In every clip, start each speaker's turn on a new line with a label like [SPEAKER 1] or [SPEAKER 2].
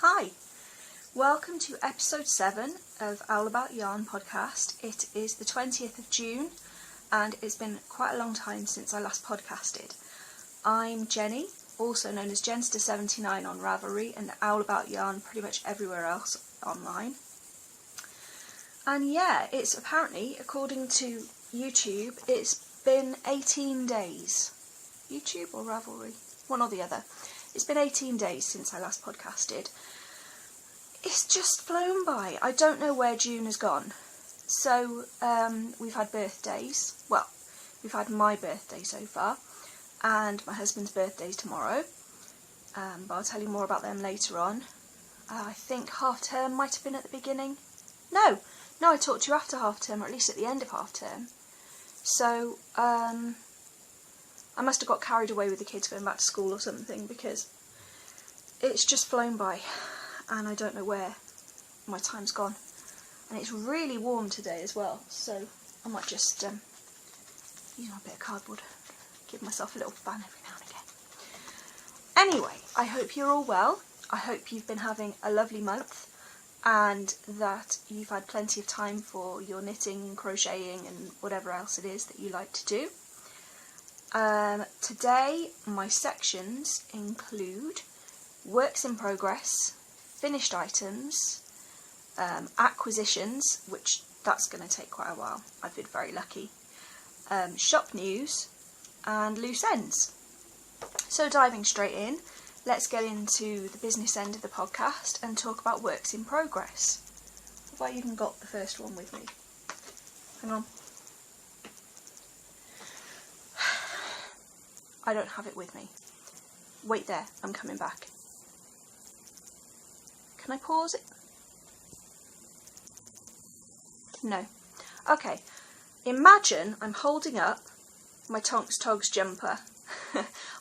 [SPEAKER 1] Hi, welcome to episode 7 of Owl About Yarn podcast. It is the 20th of June and it's been quite a long time since I last podcasted. I'm Jenny, also known as Jenster79 on Ravelry and Owl About Yarn pretty much everywhere else online. And yeah, it's apparently, according to YouTube, it's been 18 days. YouTube or Ravelry? One or the other. It's been 18 days since I last podcasted. It's just flown by. I don't know where June has gone. So, we've had birthdays. Well, we've had my birthday so far, and my husband's birthday's tomorrow. But I'll tell you more about them later on. I think half term might have been at the beginning. No, I talked to you after half term, or at least at the end of half term. So, I must have got carried away with the kids going back to school or something, because it's just flown by and I don't know where my time's gone. And it's really warm today as well, so I might just use my bit of cardboard, give myself a little fan every now and again. Anyway, I hope you're all well. I hope you've been having a lovely month and that you've had plenty of time for your knitting, crocheting and whatever else it is that you like to do. Today my sections include works in progress, finished items, acquisitions, which that's going to take quite a while, I've been very lucky, shop news and loose ends. So diving straight in, let's get into the business end of the podcast and talk about works in progress. Have I even got the first one with me? Hang on. I don't have it with me. Wait there, I'm coming back. Can I pause it? No. Okay. Imagine I'm holding up my Tonks Togs jumper.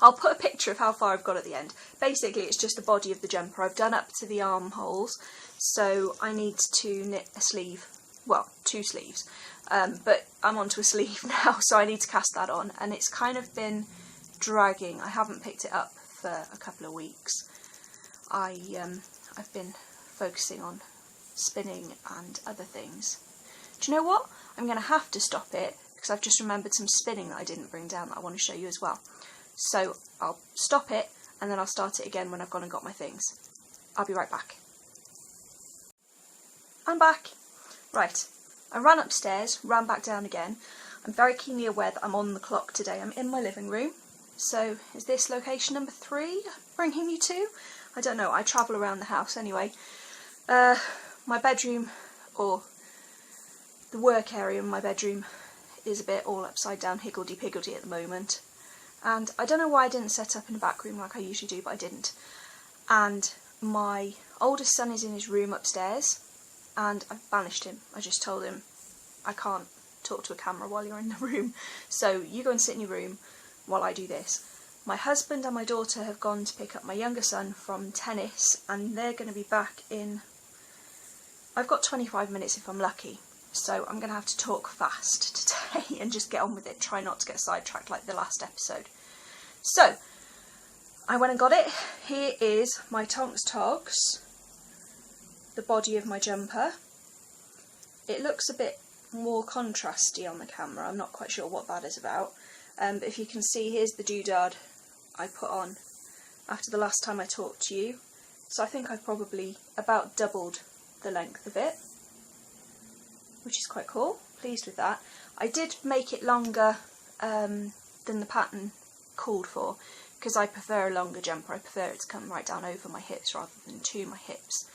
[SPEAKER 1] I'll put a picture of how far I've got at the end. Basically, it's just the body of the jumper. I've done up to the armholes, so I need to knit a sleeve. Well, 2 sleeves. But I'm onto a sleeve now, so I need to cast that on. And it's kind of been dragging. I haven't picked it up for a couple of weeks. I've been focusing on spinning and other things. Do you know what? I'm going to have to stop it because I've just remembered some spinning that I didn't bring down that I want to show you as well. So I'll stop it and then I'll start it again when I've gone and got my things. I'll be right back. I'm back. Right, I ran upstairs, ran back down again. I'm very keenly aware that I'm on the clock today. I'm in my living room. So is this location number 3 bringing you to? I don't know, I travel around the house anyway. My bedroom, or the work area in my bedroom, is a bit all upside down, higgledy-piggledy at the moment. And I don't know why I didn't set up in the back room like I usually do, but I didn't. And my oldest son is in his room upstairs, and I've banished him. I just told him, I can't talk to a camera while you're in the room, so you go and sit in your room while I do this. My husband and my daughter have gone to pick up my younger son from tennis, and they're going to be back in... I've got 25 minutes if I'm lucky, so I'm going to have to talk fast today and just get on with it, try not to get sidetracked like the last episode. So, I went and got it. Here is my Tonks Togs, the body of my jumper. It looks a bit more contrasty on the camera, I'm not quite sure what that is about. But if you can see, here's the doodad I put on after the last time I talked to you. So I think I've probably about doubled the length of it, which is quite cool. Pleased with that. I did make it longer than the pattern called for, because I prefer a longer jumper. I prefer it to come right down over my hips rather than to my hips.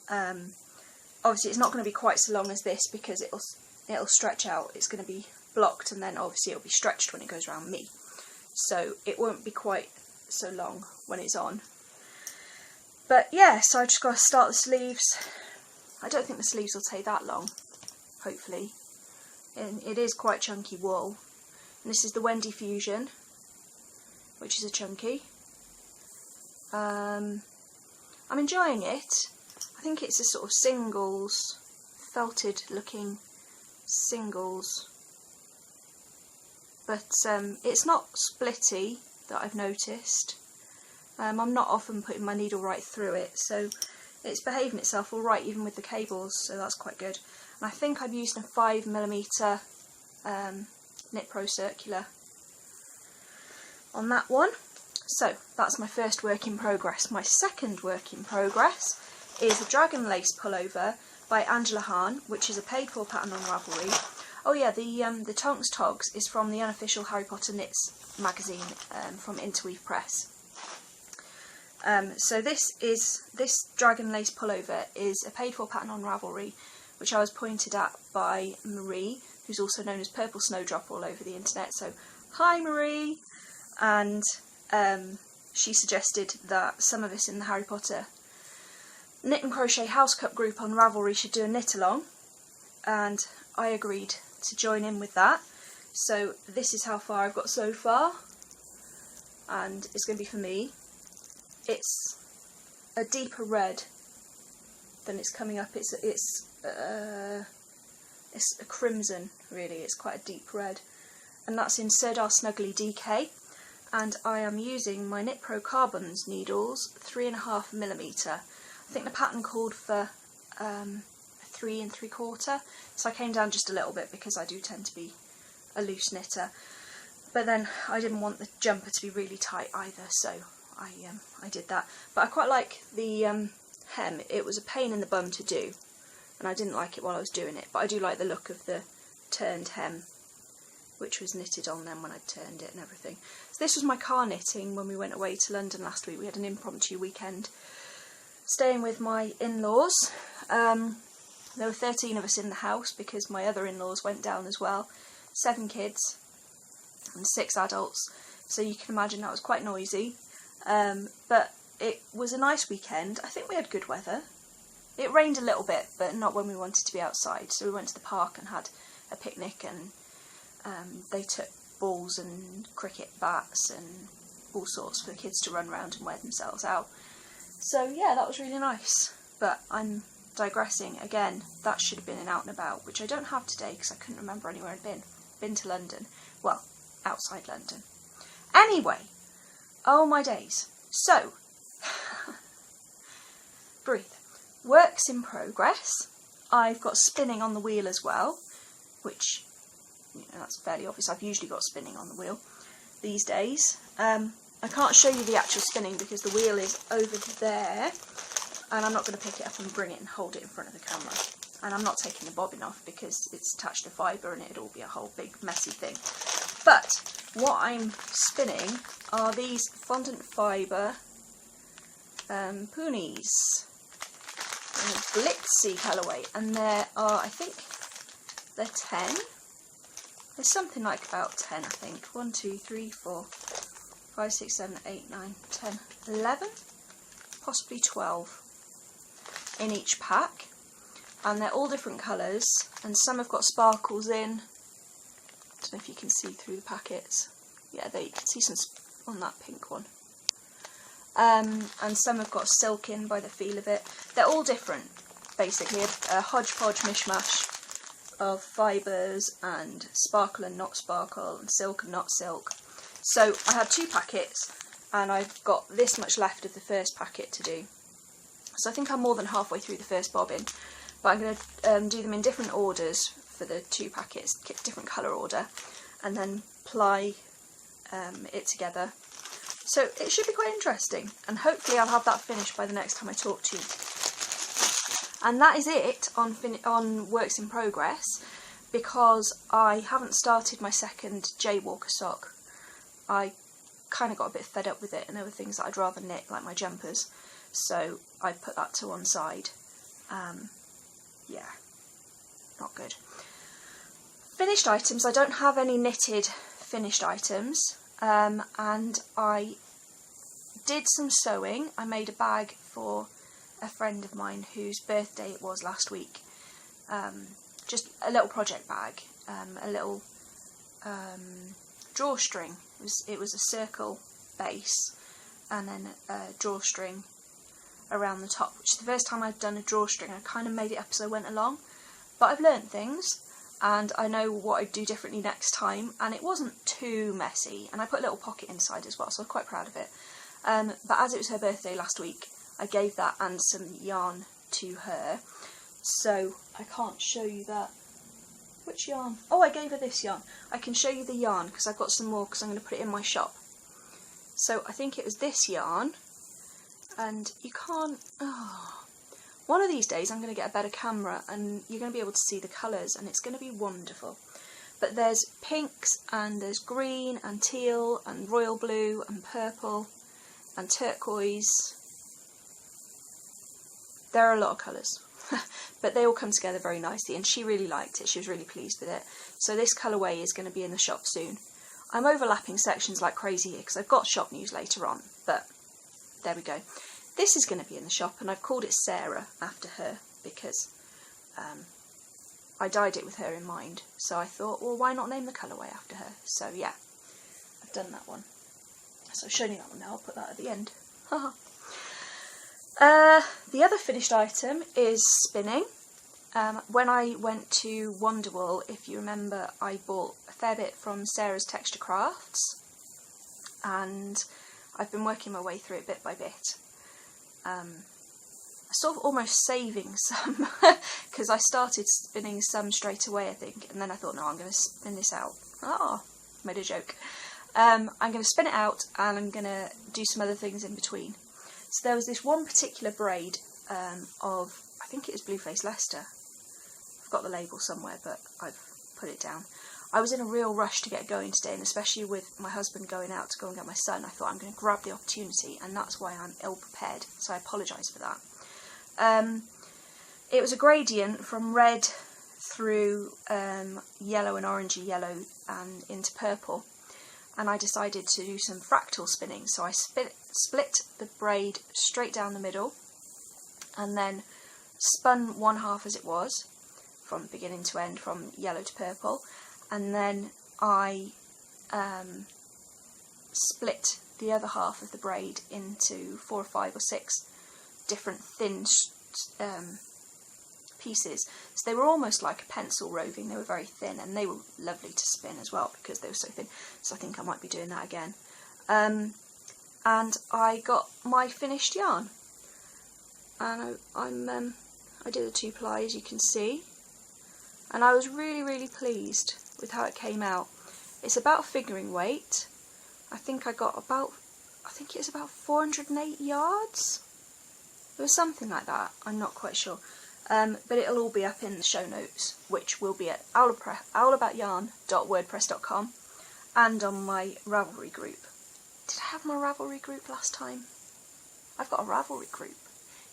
[SPEAKER 1] Obviously it's not going to be quite so long as this because it'll stretch out. It's going to be blocked and then obviously it'll be stretched when it goes around me, so it won't be quite so long when it's on. But yeah, so I just got to start the sleeves. I don't think the sleeves will take that long, hopefully. And it is quite chunky wool, and this is the Wendy Fusion, which is a chunky. I'm enjoying it. I think it's a sort of singles, felted looking singles. But it's not splitty that I've noticed. I'm not often putting my needle right through it, so it's behaving itself all right even with the cables, so that's quite good. And I think I'm using a 5mm Knit Pro Circular on that one. So that's my first work in progress. My second work in progress is a Dragon Lace pullover by Angela Hahn, which is a paid for pattern on Ravelry. Oh yeah, the Tonks Togs is from the unofficial Harry Potter Knits magazine from Interweave Press. So this Dragon Lace pullover is a paid for pattern on Ravelry, which I was pointed at by Marie, who's also known as Purple Snowdrop all over the internet. So hi Marie! And she suggested that some of us in the Harry Potter Knit and Crochet House Cup group on Ravelry should do a knit along, and I agreed to join in with that. So this is how far I've got so far, and it's going to be for me. It's a deeper red than it's coming up. It's a crimson, really. It's quite a deep red, and that's in Sirdar Snuggly DK. And I am using my Knit Pro Carbons needles, 3.5mm. I think the pattern called for 3 3/4, so I came down just a little bit because I do tend to be a loose knitter. But then I didn't want the jumper to be really tight either, so I did that. But I quite like the hem. It was a pain in the bum to do, and I didn't like it while I was doing it, but I do like the look of the turned hem, which was knitted on then when I turned it and everything. So this was my car knitting when we went away to London last week. We had an impromptu weekend staying with my in-laws. There were 13 of us in the house because my other in-laws went down as well. 7 kids and 6 adults, so you can imagine that was quite noisy. But it was a nice weekend. I think we had good weather. It rained a little bit, but not when we wanted to be outside. So we went to the park and had a picnic, and they took balls and cricket bats and all sorts for the kids to run around and wear themselves out. So yeah, that was really nice. But I'm digressing again. That should have been an out and about, which I don't have today because I couldn't remember anywhere I'd been. Been to London. Well, outside London. Anyway, oh my days. So, breathe. Works in progress. I've got spinning on the wheel as well, which, you know, that's fairly obvious. I've usually got spinning on the wheel these days. I can't show you the actual spinning because the wheel is over there, and I'm not going to pick it up and bring it and hold it in front of the camera. And I'm not taking the bobbin off because it's attached to fibre and it'd all be a whole big messy thing. But what I'm spinning are these fondant fibre poonies in a glitzy colourway, and there are, I think they're 10. There's something like about 10, I think. 1, 2, 3, 4, 5, 6, 7, 8, 9, 10, 11, possibly 12 in each pack. And they're all different colours, and some have got sparkles in. I don't know if you can see through the packets. Yeah, there you can see some on that pink one. And some have got silk in by the feel of it. They're all different, basically, a hodgepodge mishmash of fibres and sparkle and not sparkle and silk and not silk. So I had 2 packets, and I've got this much left of the first packet to do. So I think I'm more than halfway through the first bobbin. But I'm going to do them in different orders for the 2 packets, different colour order, and then ply it together. So it should be quite interesting, and hopefully I'll have that finished by the next time I talk to you. And that is it on works in progress, because I haven't started my second Jaywalker sock. I kind of got a bit fed up with it, and there were things that I'd rather knit, like my jumpers, so I put that to one side. Yeah, not good. Finished items, I don't have any knitted finished items, and I did some sewing. I made a bag for a friend of mine whose birthday it was last week. Just a little project bag, a little drawstring. It was a circle base and then a drawstring around the top, which is the first time I've done a drawstring. I kind of made it up as I went along, but I've learnt things and I know what I'd do differently next time, and it wasn't too messy, and I put a little pocket inside as well, so I'm quite proud of it. But as it was her birthday last week, I gave that and some yarn to her. So I can't show you that. Which yarn? Oh, I gave her this yarn. I can show you the yarn because I've got some more because I'm going to put it in my shop. So I think it was this yarn, and you can't... Oh. One of these days I'm going to get a better camera and you're going to be able to see the colours, and it's going to be wonderful. But there's pinks and there's green and teal and royal blue and purple and turquoise. There are a lot of colours. But they all come together very nicely, and she really liked it. She was really pleased with it. So this colourway is going to be in the shop soon. I'm overlapping sections like crazy here because I've got shop news later on, but there we go. This is going to be in the shop, and I've called it Sarah after her because I dyed it with her in mind. So I thought, well, why not name the colourway after her? So yeah, I've done that one. So I've shown you that one now. I'll put that at the end. The other finished item is spinning. When I went to Wonderwall, if you remember, I bought a fair bit from Sarah's Texture Crafts, and I've been working my way through it bit by bit. Sort of almost saving some, because I started spinning some straight away, I think, and then I thought, no, I'm going to spin this out. Ah, made a joke. I'm going to spin it out, and I'm going to do some other things in between. So there was this one particular braid of, I think it was Blueface Leicester. I've got the label somewhere, but I've put it down. I was in a real rush to get going today, and especially with my husband going out to go and get my son, I thought I'm going to grab the opportunity, and that's why I'm ill prepared, so I apologise for that. It was a gradient from red through yellow and orangey yellow and into purple, and I decided to do some fractal spinning. So I split the braid straight down the middle and then spun one half as it was from beginning to end, from yellow to purple, and then I split the other half of the braid into 4 or 5 or 6 different thin pieces. So they were almost like a pencil roving. They were very thin, and they were lovely to spin as well because they were so thin. So I think I might be doing that again. And I got my finished yarn, and I did a 2-ply, as you can see, and I was really pleased with how it came out. It's about figuring weight. I think it was about 408 yards. It was something like that. I'm not quite sure. But it'll all be up in the show notes, which will be at owlaboutyarn.wordpress.com and on my Ravelry group. Did I have my Ravelry group last time? I've got a Ravelry group.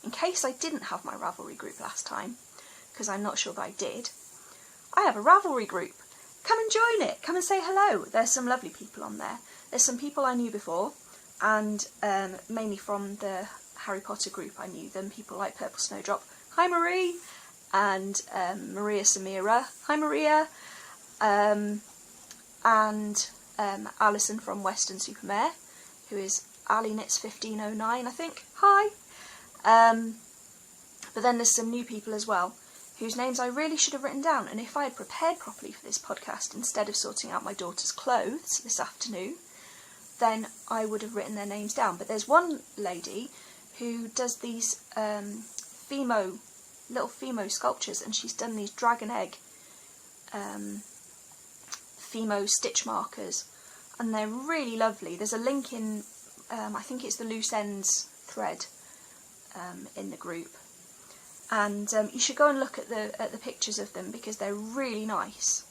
[SPEAKER 1] In case I didn't have my Ravelry group last time, because I'm not sure that I did, I have a Ravelry group. Come and join it. Come and say hello. There's some lovely people on there. There's some people I knew before, and mainly from the Harry Potter group I knew them. People like Purple Snowdrop. Hi Marie, and Maria Samira. Hi Maria, and Alison from Western Supermare, who is Ali Knits 1509, I think. Hi. But then there's some new people as well, whose names I really should have written down. And if I had prepared properly for this podcast instead of sorting out my daughter's clothes this afternoon, then I would have written their names down. But there's one lady who does these little Fimo sculptures, and she's done these dragon egg Fimo stitch markers, and they're really lovely. There's a link in, I think it's the loose ends thread in the group, and you should go and look at the pictures of them because they're really nice.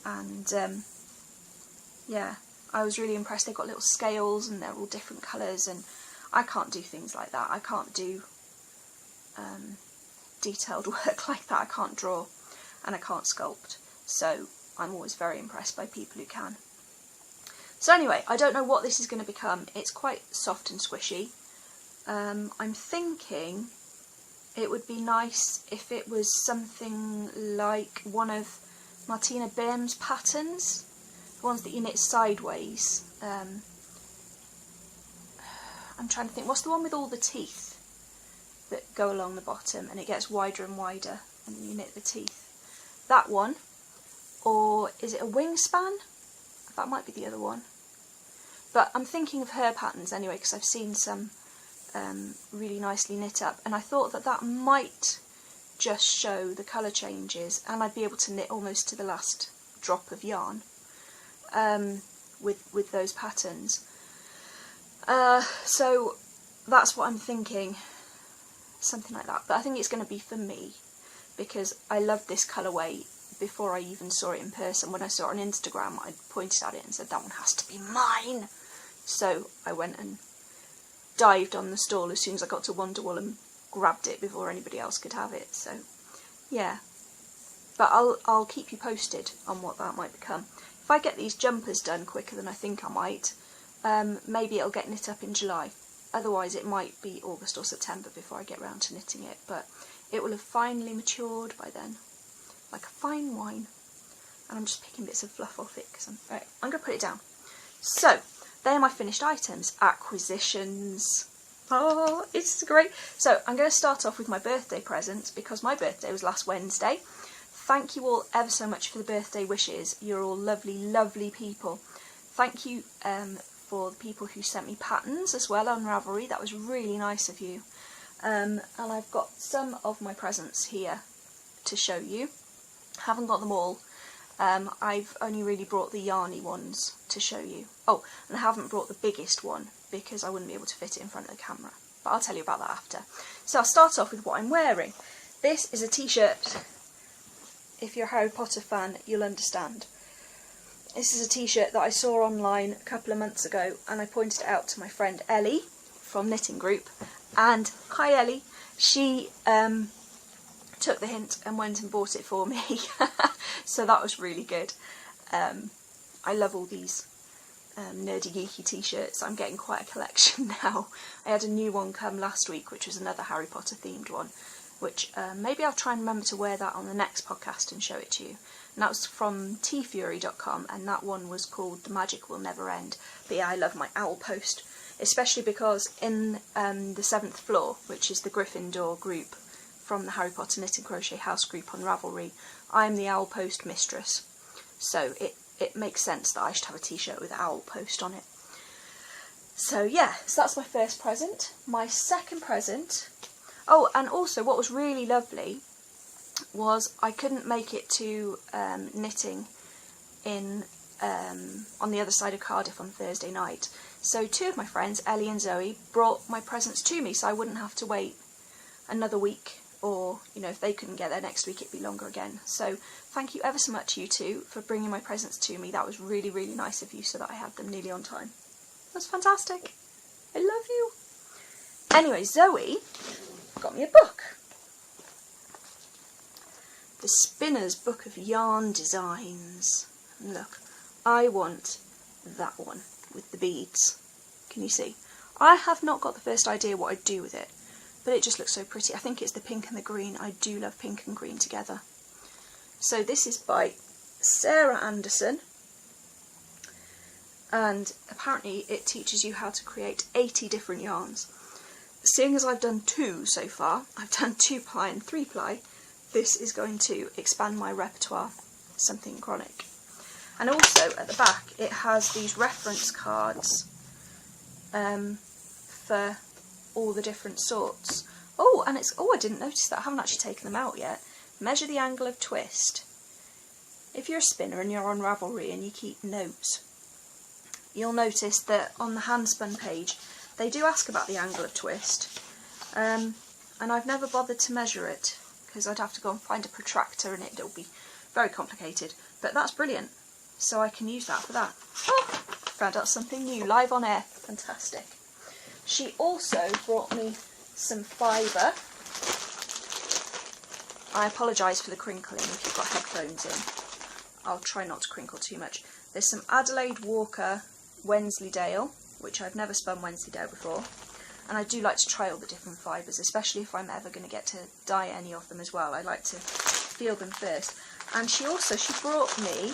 [SPEAKER 1] And yeah, I was really impressed. They've got little scales and they're all different colours, and I can't do things like that. I can't do detailed work like that. I can't draw and I can't sculpt, so I'm always very impressed by people who can. So anyway, I don't know what this is going to become. It's quite soft and squishy. I'm thinking it would be nice if it was something like one of Martina Birm's patterns, the ones that you knit sideways. I'm trying to think, what's the one with all the teeth that go along the bottom and it gets wider and wider and you knit the teeth? That one. Or is it a wingspan? That might be the other one. But I'm thinking of her patterns anyway, because I've seen some really nicely knit up, and I thought that that might just show the colour changes, and I'd be able to knit almost to the last drop of yarn with those patterns. So that's what I'm thinking, something like that. But I think it's going to be for me, because I loved this colourway before I even saw it in person. When I saw it on Instagram, I pointed at it and said, that one has to be mine. So I went and dived on the stall as soon as I got to Wonderwall and grabbed it before anybody else could have it. So yeah, but I'll keep you posted on what that might become. If I get these jumpers done quicker than I think I might, maybe it'll get knit up in July. Otherwise it might be August or September before I get round to knitting it, but it will have finally matured by then, like a fine wine. And I'm just picking bits of fluff off it because I'm going to put it down. So they are my finished items. Acquisitions. Oh, it's great. So I'm going to start off with my birthday present, because my birthday was last Wednesday. Thank you all ever so much for the birthday wishes. You're all lovely, lovely people. Thank you for the people who sent me patterns as well on Ravelry. That was really nice of you. And I've got some of my presents here to show you. Haven't got them all. I've only really brought the yarny ones to show you. Oh, and I haven't brought the biggest one because I wouldn't be able to fit it in front of the camera. But I'll tell you about that after. So I'll start off with what I'm wearing. This is a t-shirt. If you're a Harry Potter fan, you'll understand. This is a t-shirt that I saw online a couple of months ago, and I pointed it out to my friend Ellie from Knitting Group. And hi Ellie, she took the hint and went and bought it for me. So that was really good. I love all these nerdy geeky t-shirts. I'm getting quite a collection now. I had a new one come last week, which was another Harry Potter themed one, which maybe I'll try and remember to wear that on the next podcast and show it to you. And that was from tfury.com, and that one was called The Magic Will Never End. But yeah, I love my owl post, especially because in the 7th floor, which is the Gryffindor group from the Harry Potter Knit and Crochet House group on Ravelry, I'm the owl post mistress. So it makes sense that I should have a t-shirt with owl post on it. So yeah, so that's my first present. My second present, oh, and also what was really lovely was I couldn't make it to knitting in on the other side of Cardiff on Thursday night. So two of my friends, Ellie and Zoe, brought my presents to me so I wouldn't have to wait another week, or, you know, if they couldn't get there next week, it'd be longer again. So thank you ever so much, you two, for bringing my presents to me. That was really, really nice of you, so that I had them nearly on time. That's fantastic. I love you. Anyway, Zoe got me a book. The Spinner's Book of Yarn Designs. And look, I want that one with the beads. Can you see? I have not got the first idea what I'd do with it, but it just looks so pretty. I think it's the pink and the green. I do love pink and green together. So this is by Sarah Anderson, and apparently it teaches you how to create 80 different yarns. Seeing as I've done 2 so far, I've done 2-ply and 3-ply, this is going to expand my repertoire, something chronic. And also at the back it has these reference cards for all the different sorts. Oh, and it's, oh, I didn't notice that. I haven't actually taken them out yet. Measure the angle of twist. If you're a spinner and you're on Ravelry and you keep notes, you'll notice that on the handspun page they do ask about the angle of twist, and I've never bothered to measure it because I'd have to go and find a protractor and it'll be very complicated, but that's brilliant, so I can use that for that. Oh, found out something new live on air. Fantastic. She also brought me some fibre. I apologise for the crinkling if you've got headphones in. I'll try not to crinkle too much. There's some Adelaide Walker Wensleydale, which I've never spun Wensleydale before, and I do like to try all the different fibres, especially if I'm ever going to get to dye any of them as well. I like to feel them first. And she brought me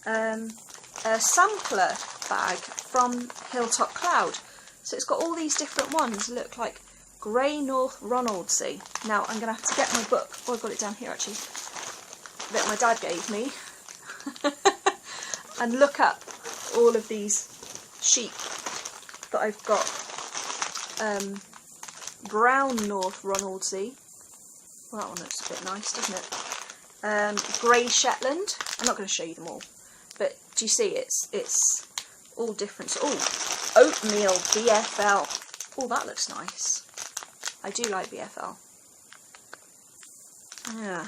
[SPEAKER 1] a sampler bag from Hilltop Cloud. So it's got all these different ones, look like Grey North Ronaldsay. Now I'm going to have to get my book, oh, I've got it down here actually, that my dad gave me, and look up all of these sheep that I've got brown North Ronaldsy. Well, that one looks a bit nice, doesn't it? Grey Shetland. I'm not going to show you them all, but do you see it's all different. So, oh, oatmeal BFL. Oh, that looks nice. I do like BFL. Yeah.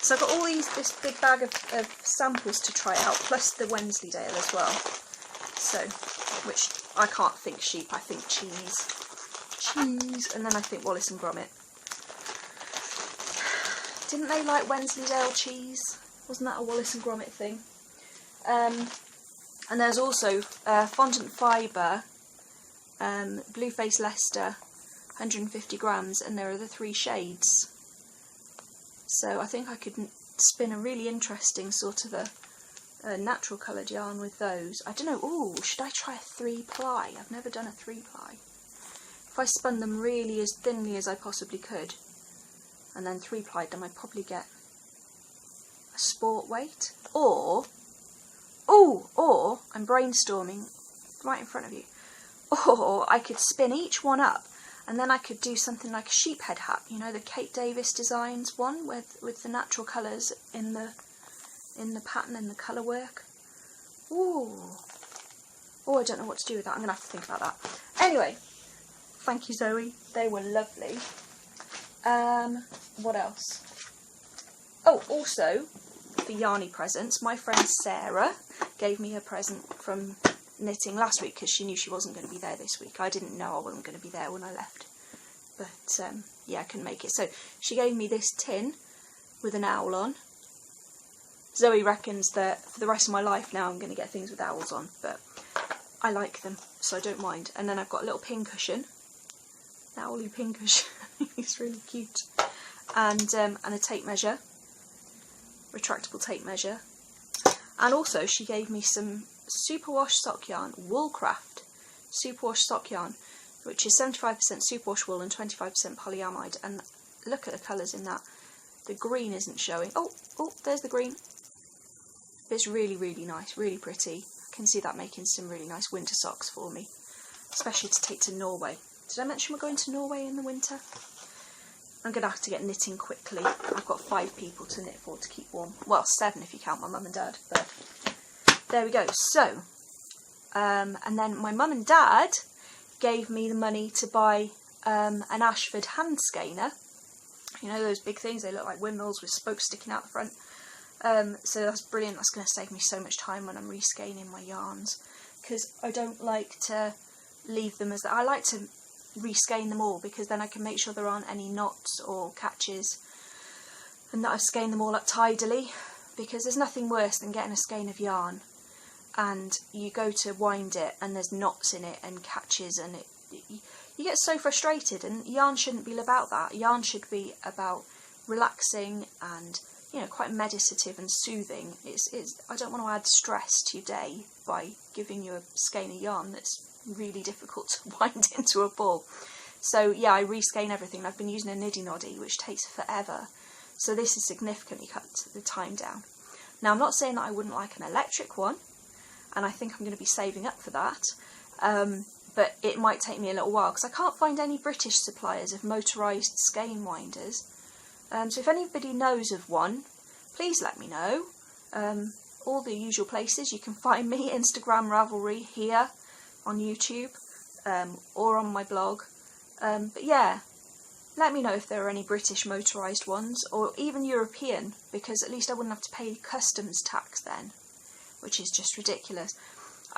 [SPEAKER 1] So I've got all this big bag of samples to try out, plus the Wensleydale as well. So, which I can't think sheep, I think cheese. Cheese, and then I think Wallace and Gromit. Didn't they like Wensleydale cheese? Wasn't that a Wallace and Gromit thing? And there's also fondant fibre, Blueface Leicester, 150 grams, and there are the 3 shades. So I think I could spin a really interesting sort of a natural coloured yarn with those. I don't know, ooh, should I try a 3-ply? I've never done a 3-ply. If I spun them really as thinly as I possibly could, and then 3-plied them, I'd probably get a sport weight. Or I'm brainstorming right in front of you. Or I could spin each one up, and then I could do something like a sheephead hat, you know, the Kate Davis Designs one with the natural colours in the pattern and the colour work. Ooh. Oh, I don't know what to do with that. I'm going to have to think about that. Anyway, thank you, Zoe. They were lovely. What else? Oh, also, for yarny presents, my friend Sarah gave me her present from knitting last week because she knew she wasn't going to be there this week. I didn't know I wasn't going to be there when I left, but yeah, I couldn't make it. So she gave me this tin with an owl on. Zoe reckons that for the rest of my life now I'm going to get things with owls on, but I like them, so I don't mind. And then I've got a little pin cushion, an owly pin cushion. It's really cute, and a tape measure, retractable tape measure. And also she gave me some superwash sock yarn, Woolcraft superwash sock yarn, which is 75% superwash wool and 25% polyamide. And look at the colours in that. The green isn't showing. Oh, there's the green. It's really, really nice, really pretty. I can see that making some really nice winter socks for me, especially to take to Norway. Did I mention we're going to Norway in the winter? I'm going to have to get knitting quickly. I've got 5 people to knit for to keep warm. Well, 7 if you count my mum and dad, but there we go. So, and then my mum and dad gave me the money to buy an Ashford hand skeiner. You know, those big things, they look like windmills with spokes sticking out the front. So that's brilliant. That's going to save me so much time when I'm reskeinin my yarns, because I don't like to leave them as that. I like to reskein them all, because then I can make sure there aren't any knots or catches, and that I've skeined them all up tidily, because there's nothing worse than getting a skein of yarn and you go to wind it and there's knots in it and catches, and you get so frustrated. And yarn shouldn't be about that. Yarn should be about relaxing and, you know, quite meditative and soothing. I don't want to add stress to your day by giving you a skein of yarn that's really difficult to wind into a ball. So yeah, I reskein everything. I've been using a niddy noddy, which takes forever, so this has significantly cut the time down. Now, I'm not saying that I wouldn't like an electric one, and I think I'm going to be saving up for that, but it might take me a little while because I can't find any British suppliers of motorised skein winders. So if anybody knows of one, please let me know. All the usual places you can find me: Instagram Ravelry, here on YouTube, or on my blog. But yeah, let me know if there are any British motorised ones, or even European, because at least I wouldn't have to pay customs tax then, which is just ridiculous.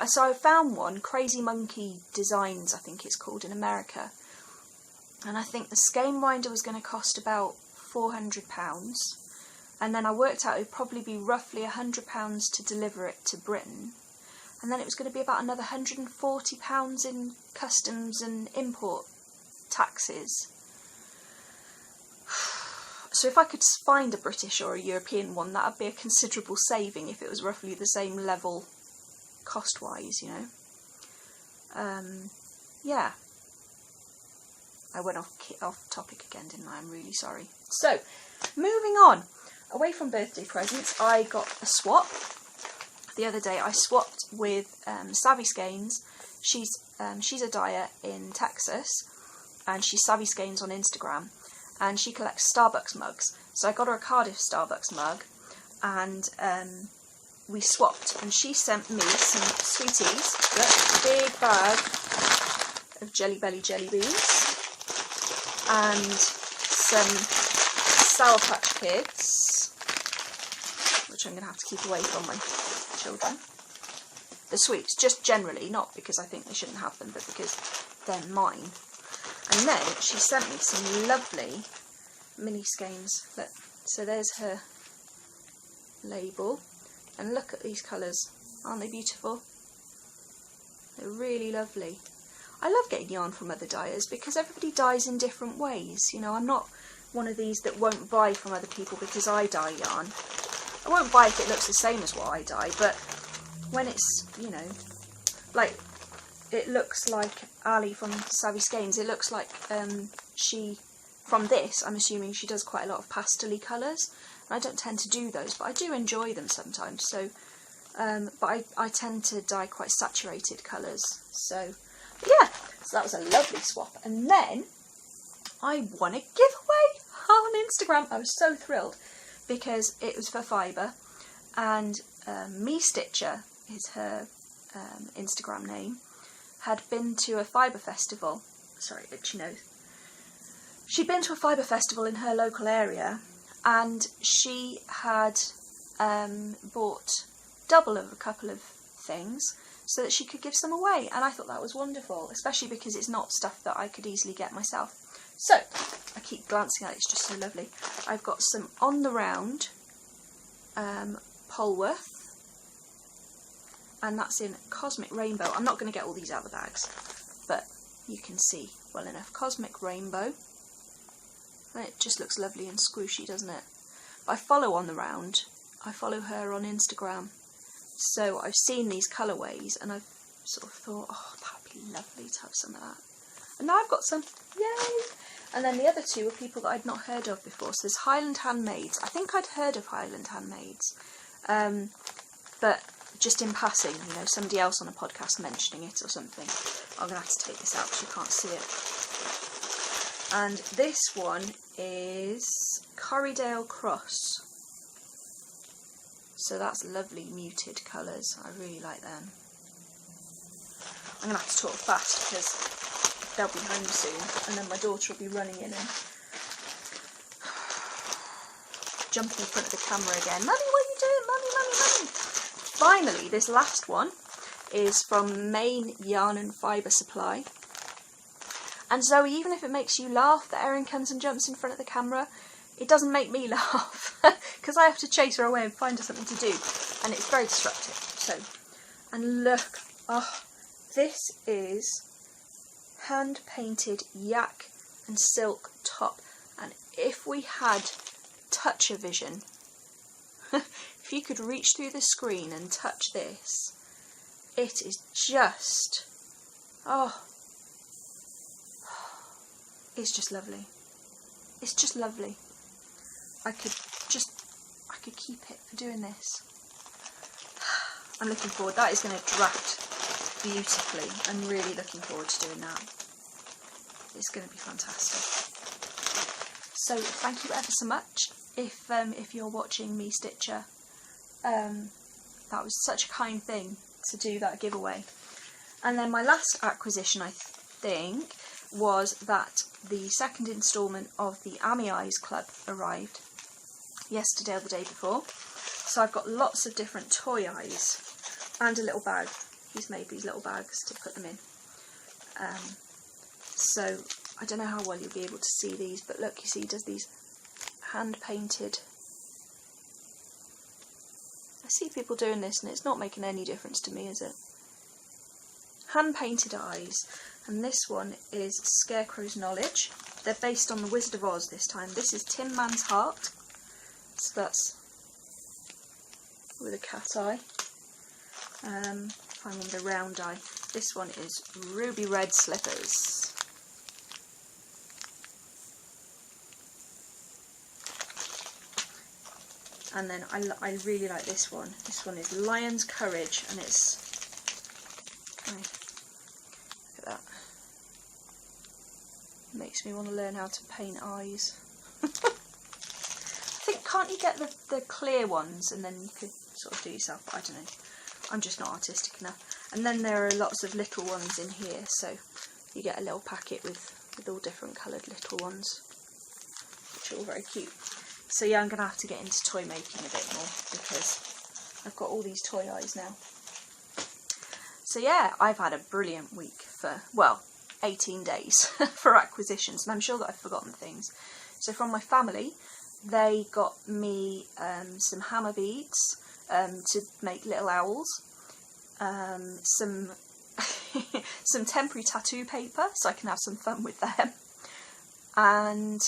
[SPEAKER 1] So I found one, Crazy Monkey Designs I think it's called, in America, and I think the skein winder was going to cost about £400, and then I worked out it would probably be roughly £100 to deliver it to Britain, and then it was going to be about another £140 in customs and import taxes. So if I could find a British or a European one, that would be a considerable saving if it was roughly the same level cost-wise, you know. Yeah. I went off topic again, didn't I? I'm really sorry. So, moving on. Away from birthday presents, I got a swap. The other day I swapped with Savvy Skeins. She's a dyer in Texas, and she's Savvy Skeins on Instagram, and she collects Starbucks mugs. So I got her a Cardiff Starbucks mug, and we swapped, and she sent me some sweeties. Look, a big bag of Jelly Belly jelly beans, and some Sour Patch Kids, which I'm going to have to keep away from my children. The sweets, just generally, not because I think they shouldn't have them, but because they're mine. And then she sent me some lovely mini skeins. Look, so there's her label, and look at these colours. Aren't they beautiful? They're really lovely. I love getting yarn from other dyers because everybody dyes in different ways. You know, I'm not one of these that won't buy from other people because I dye yarn. I won't buy if it looks the same as what I dye, but when it's, you know, like, it looks like Ali from Savvy Skeins, it looks like she, from this, I'm assuming she does quite a lot of pastel-y colours. I don't tend to do those, but I do enjoy them sometimes. So, but I tend to dye quite saturated colours. So, yeah, so that was a lovely swap. And then I won a giveaway on Instagram. I was so thrilled because it was for fibre, and Me Stitcher is her Instagram name, had been to a fibre festival. Sorry, itchy nose. She'd been to a fibre festival in her local area, and she had bought double of a couple of things so that she could give some away, and I thought that was wonderful, especially because it's not stuff that I could easily get myself. So I keep glancing at it, it's just so lovely. I've got some On the Round Polworth, and that's in Cosmic Rainbow. I'm not going to get all these out of the bags, but you can see well enough. Cosmic Rainbow. And it just looks lovely and squishy, doesn't it? But I follow On the Round. I follow her on Instagram. So I've seen these colourways and I've sort of thought, oh, that would be lovely to have some of that. And now I've got some. Yay! And then the other two were people that I'd not heard of before. So there's Highland Handmaids. I think I'd heard of Highland Handmaids. But just in passing, you know, somebody else on a podcast mentioning it or something. I'm going to have to take this out because you can't see it. And this one is Corriedale Cross. So that's lovely muted colours. I really like them. I'm going to have to talk fast because they'll be home soon, and then my daughter will be running in and jumping in front of the camera again. Mummy, what are you doing? Mummy, mummy, mummy. Finally, this last one is from Main Yarn and Fibre Supply. And Zoe, even if it makes you laugh that Erin comes and jumps in front of the camera, it doesn't make me laugh because I have to chase her away and find her something to do, and it's very disruptive. So, and look, oh, this is hand painted yak and silk top, and if we had toucher vision, if you could reach through the screen and touch this, it is just, oh, it's just lovely. It's just lovely. I could keep it for doing this. I'm looking forward. That is going to draft beautifully. I'm really looking forward to doing that. It's going to be fantastic. So thank you ever so much. If you're watching Me Stitcher, that was such a kind thing to do that giveaway. And then my last acquisition, I think, was that the second instalment of the Ami Eyes Club arrived yesterday or the day before. So I've got lots of different toy eyes and a little bag. He's made these little bags to put them in. So I don't know how well you'll be able to see these, but look, you see he does these hand painted. I see people doing this and it's not making any difference to me, is it? Hand painted eyes. And this one is Scarecrow's Knowledge. They're based on the Wizard of Oz this time. This is Tin Man's Heart. So that's with a cat eye. Find one with a round eye. This one is Ruby Red Slippers. And then I really like this one. This one is Lion's Courage, and it's, okay, look at that. makes me want to learn how to paint eyes. I think, can't you get the clear ones and then you could sort of do yourself? I don't know. I'm just not artistic enough. And then there are lots of little ones in here, so you get a little packet with all different coloured little ones, which are all very cute. So yeah, I'm going to have to get into toy making a bit more because I've got all these toy eyes now. So yeah, I've had a brilliant week for, well, 18 days for acquisitions, and I'm sure that I've forgotten things. So from my family, they got me some hammer beads to make little owls, some some temporary tattoo paper so I can have some fun with them, and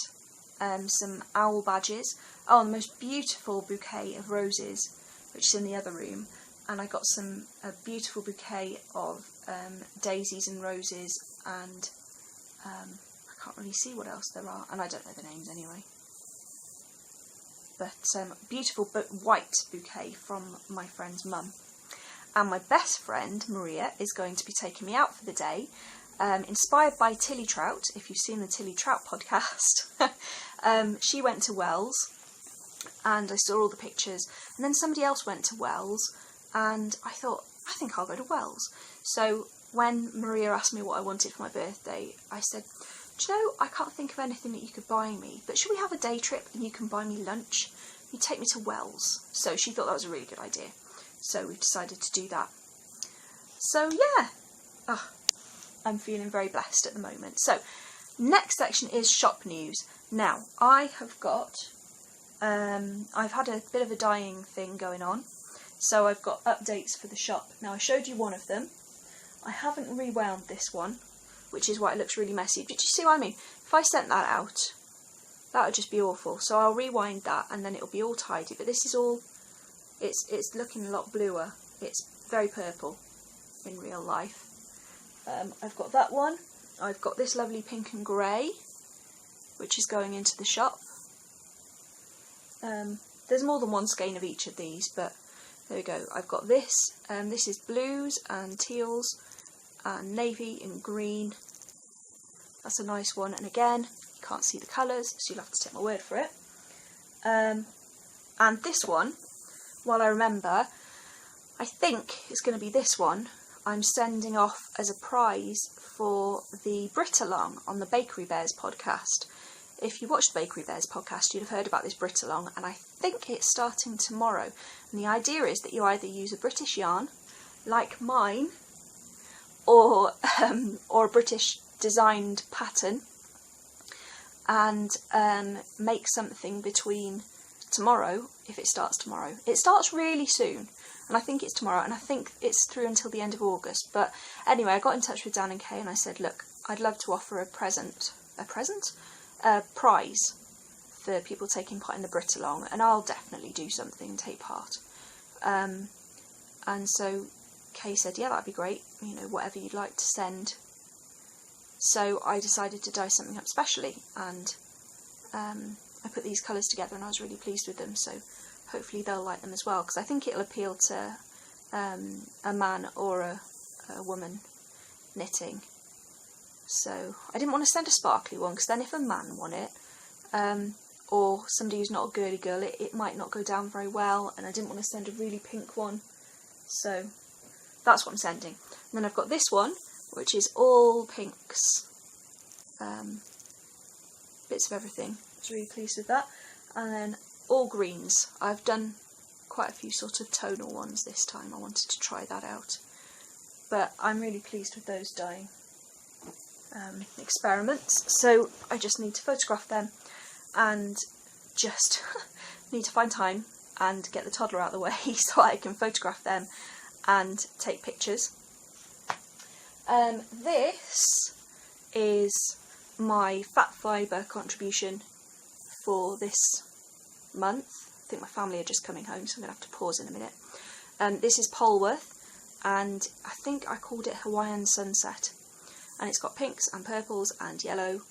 [SPEAKER 1] some owl badges. Oh, the most beautiful bouquet of roses, which is in the other room, and I got a beautiful bouquet of daisies and roses, and I can't really see what else there are, and I don't know the names anyway. But beautiful but white bouquet from my friend's mum. And my best friend, Maria, is going to be taking me out for the day, inspired by Tilly Trout. If you've seen the Tilly Trout podcast, she went to Wells, and I saw all the pictures. And then somebody else went to Wells, and I thought, I think I'll go to Wells. So when Maria asked me what I wanted for my birthday, I said, do you know, I can't think of anything that you could buy me, but should we have a day trip and you can buy me lunch? You take me to Wells. So she thought that was a really good idea. So we've decided to do that. So yeah, I'm feeling very blessed at the moment. So next section is shop news. Now I have got, I've had a bit of a dyeing thing going on. So I've got updates for the shop. Now I showed you one of them. I haven't rewound this one, which is why it looks really messy. Did you see what I mean? If I sent that out, that would just be awful. So I'll rewind that and then it'll be all tidy. But this is all, it's looking a lot bluer. It's very purple in real life. I've got that one. I've got this lovely pink and grey, which is going into the shop. There's more than one skein of each of these, but there we go. I've got this. This is blues and teals and navy and green. That's a nice one, and again you can't see the colours, so you'll have to take my word for it. And this one, while I remember, I think it's going to be this one, I'm sending off as a prize for the Brit-along on the Bakery Bears podcast. If you watched the Bakery Bears podcast, you'd have heard about this Brit-along, and I think it's starting tomorrow. And the idea is that you either use a British yarn, like mine, or a British designed pattern, and make something between tomorrow, if it starts tomorrow. It starts really soon, and I think it's tomorrow, and I think it's through until the end of August. But anyway, I got in touch with Dan and Kay and I said, look, I'd love to offer a prize for people taking part in the Brit-along, and I'll definitely do something and take part. And so Kay said, yeah, that'd be great, you know, whatever you'd like to send. So I decided to dye something up specially, and I put these colours together and I was really pleased with them, so hopefully they'll like them as well, because I think it'll appeal to a man or a woman knitting. So I didn't want to send a sparkly one, because then if a man won it, or somebody who's not a girly girl, it might not go down very well, and I didn't want to send a really pink one. So that's what I'm sending. And then I've got this one, which is all pinks, bits of everything. I was really pleased with that. And then all greens. I've done quite a few sort of tonal ones this time. I wanted to try that out, but I'm really pleased with those dyeing experiments. So I just need to photograph them, and just need to find time and get the toddler out of the way so I can photograph them and take pictures. This is my fat fibre contribution for this month. I think my family are just coming home, so I'm going to have to pause in a minute. This is Polworth, and I think I called it Hawaiian Sunset, and it's got pinks and purples and yellow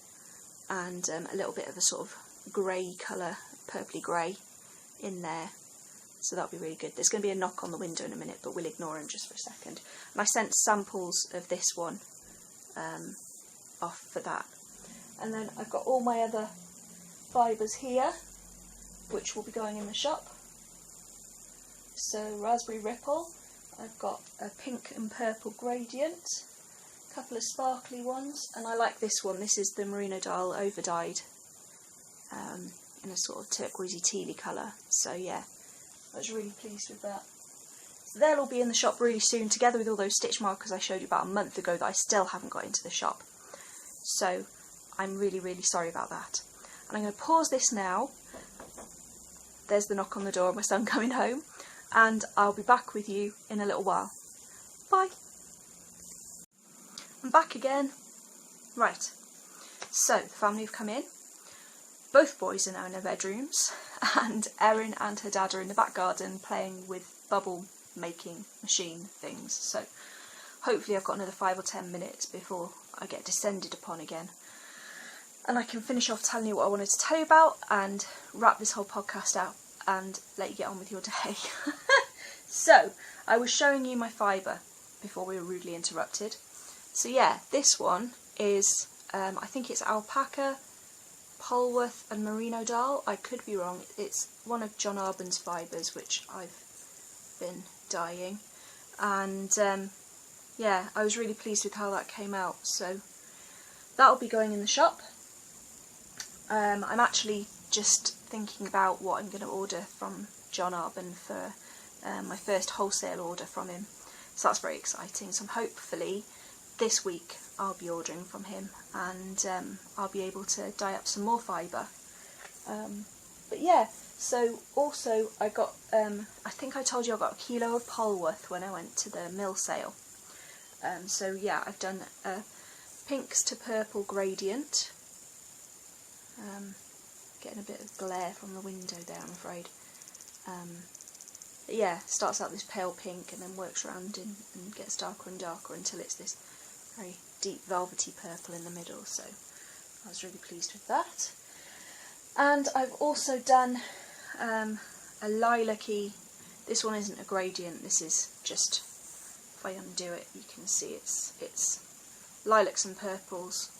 [SPEAKER 1] and a little bit of a sort of grey colour, purpley grey in there. So that'll be really good. There's going to be a knock on the window in a minute, but we'll ignore him just for a second. And I sent samples of this one off for that. And then I've got all my other fibres here, which will be going in the shop. So Raspberry Ripple, I've got a pink and purple gradient, a couple of sparkly ones, and I like this one. This is the Merino Dial over dyed in a sort of turquoisey tealy colour. So yeah, I was really pleased with that. So they'll all be in the shop really soon, together with all those stitch markers I showed you about a month ago that I still haven't got into the shop. So I'm really, really sorry about that. And I'm going to pause this now. There's the knock on the door, my son coming home. And I'll be back with you in a little while. Bye. I'm back again. Right, so the family have come in. Both boys are now in their bedrooms, and Erin and her dad are in the back garden playing with bubble making machine things. So hopefully I've got another 5 or 10 minutes before I get descended upon again. And I can finish off telling you what I wanted to tell you about and wrap this whole podcast out and let you get on with your day. So, I was showing you my fibre before we were rudely interrupted. So yeah, this one is, I think it's alpaca, Polworth and merino Dial. I could be wrong. It's one of John Arbon's fibres, which I've been dyeing. And yeah, I was really pleased with how that came out. So that'll be going in the shop. I'm actually just thinking about what I'm going to order from John Arbon for my first wholesale order from him, so that's very exciting. So hopefully this week I'll be ordering from him, and I'll be able to dye up some more fibre. But yeah, so also I got, I think I told you I got a kilo of Polworth when I went to the mill sale. So yeah, I've done a pinks to purple gradient. Getting a bit of glare from the window there, I'm afraid. But yeah, starts out this pale pink and then works around and gets darker and darker until it's this very deep velvety purple in the middle. So I was really pleased with that. And I've also done a lilac-y. This one isn't a gradient. This is just, if I undo it, you can see it's lilacs and purples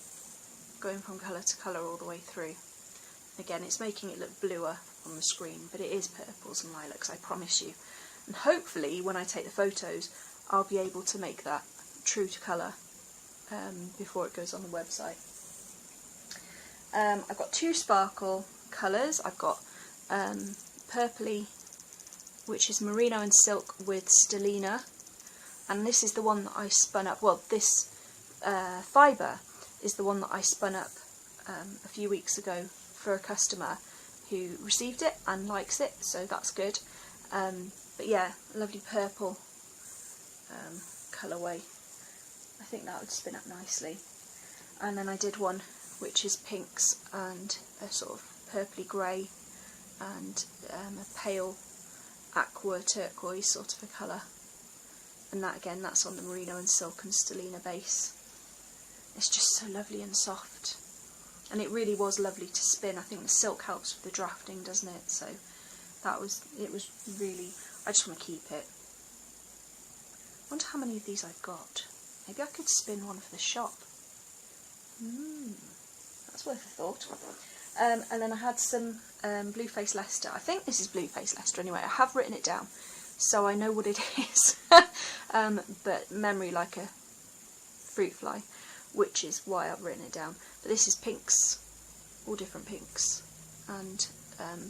[SPEAKER 1] going from colour to colour all the way through. Again, it's making it look bluer on the screen, but it is purples and lilacs, I promise you. And hopefully, when I take the photos, I'll be able to make that true to colour before it goes on the website. I've got 2 sparkle colours. I've got purpley, which is merino and silk with stellina, and this is the one that I spun up. Well, this fibre is the one that I spun up a few weeks ago for a customer who received it and likes it, so that's good. But yeah, lovely purple colourway. I think that would spin up nicely. And then I did one which is pinks and a sort of purpley grey and a pale aqua turquoise sort of a colour. And that again, that's on the merino and silk and stellina base. It's just so lovely and soft. And it really was lovely to spin. I think the silk helps with the drafting, doesn't it? So it was really, I just want to keep it. I wonder how many of these I've got. Maybe I could spin one for the shop. That's worth a thought. And then I had some Blueface Leicester. I think this is Blueface Leicester anyway. I have written it down, so I know what it is. But memory like a fruit fly, which is why I've written it down. But this is pinks, all different pinks, and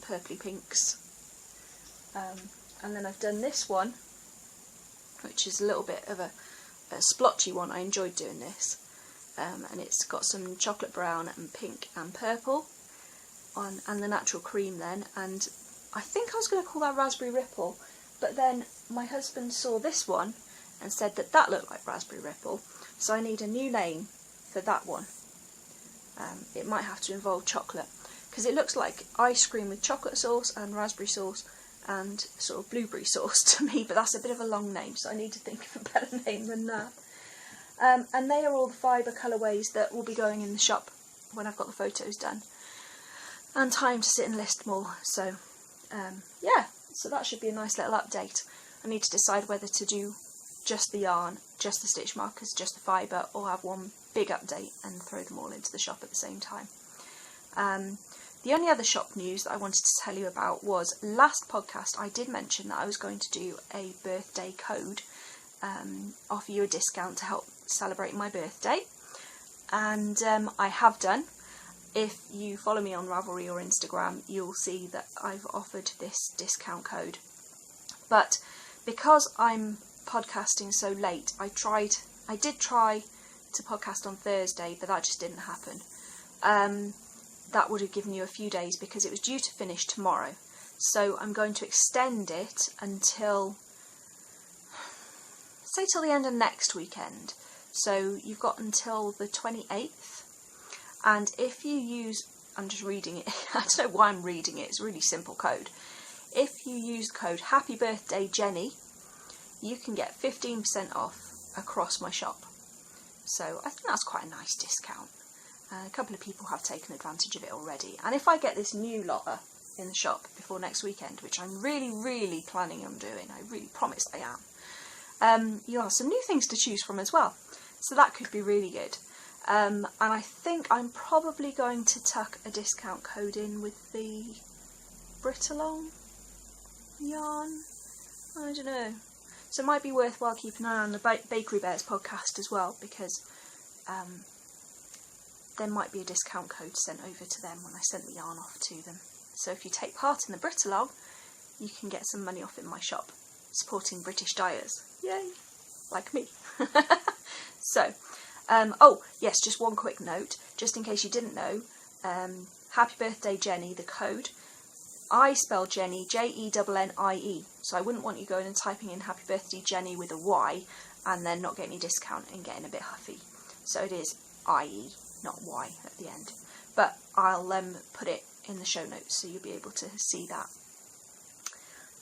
[SPEAKER 1] purpley pinks. And then I've done this one, which is a little bit of a splotchy one. I enjoyed doing this. And it's got some chocolate brown and pink and purple on, and the natural cream then. And I think I was going to call that Raspberry Ripple, but then my husband saw this one and said that that looked like Raspberry Ripple, so I need a new name for that one. It might have to involve chocolate, because it looks like ice cream with chocolate sauce and raspberry sauce and sort of blueberry sauce to me, but that's a bit of a long name, so I need to think of a better name than that. And they are all the fibre colourways that will be going in the shop when I've got the photos done. And time to sit and list them all. So, yeah, so that should be a nice little update. I need to decide whether to do just the yarn, just the stitch markers, just the fibre, or have one big update and throw them all into the shop at the same time. The only other shop news that I wanted to tell you about was last podcast I did mention that I was going to do a birthday code, offer you a discount to help celebrate my birthday, and I have done. If you follow me on Ravelry or Instagram, you'll see that I've offered this discount code. But because I'm podcasting so late, I did try to podcast on Thursday, but that just didn't happen. That would have given you a few days because it was due to finish tomorrow. So I'm going to extend it until, say, till the end of next weekend. So you've got until the 28th. And if you use, I'm just reading it, I don't know why I'm reading it, it's a really simple code. If you use the code Happy Birthday Jenny, you can get 15% off across my shop. So I think that's quite a nice discount. A couple of people have taken advantage of it already. And if I get this new lotter in the shop before next weekend, which I'm really, really planning on doing, I really promise I am, you'll have some new things to choose from as well. So that could be really good. And I think I'm probably going to tuck a discount code in with the Brittalong yarn. I don't know. So it might be worthwhile keeping an eye on the Bakery Bears podcast as well, because there might be a discount code sent over to them when I sent the yarn off to them. So if you take part in the Brittalong, you can get some money off in my shop, supporting British dyers. Yay! Like me. So, oh yes, just one quick note, just in case you didn't know, Happy Birthday Jenny, the code, I spell Jenny, Jennie, so I wouldn't want you going and typing in Happy Birthday Jenny with a Y and then not getting any discount and getting a bit huffy. So it is IE, not Y at the end. But I'll put it in the show notes so you'll be able to see that.